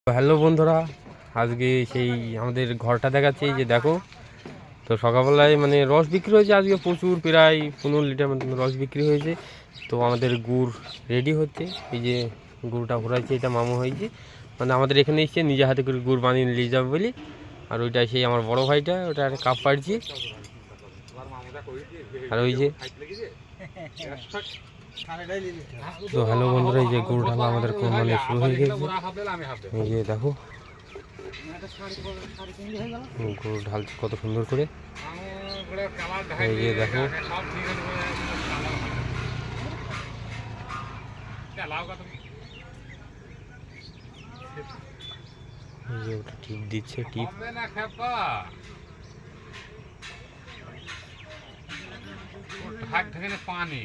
Hello বন্ধুরা, আজকে সেই আমাদের ঘরটা দেখাচ্ছি। এই যে দেখো, তো সকালবেলায় মানে রস বিক্রি হয়েছে আজকে প্রচুর, প্রায় 15 লিটার মতন রস বিক্রি হয়েছে। তো আমাদের গুড় রেডি হচ্ছে। এই যে গুড়টা ঘোরাইছে, এটা মামু হয়েছে, মানে আমাদের এখানে এসছে নিজে হাতে করে গুড় বানিয়ে নিয়ে যাবে বলি। আর ওইটা সেই আমার বড় ভাইটা, ওটা একটা কাপ পাড়ছি। আর ওই যে তো হ্যালো বন্ধুরা, এই যে গুড় ঢালা আমাদের মানে শুরু হয়ে গেছে। এই যে দেখো গুড় ঢালছে কত সুন্দর করে। এই যে দেখো, এই যে ওটা টিপ দিচ্ছে, টিপ পানি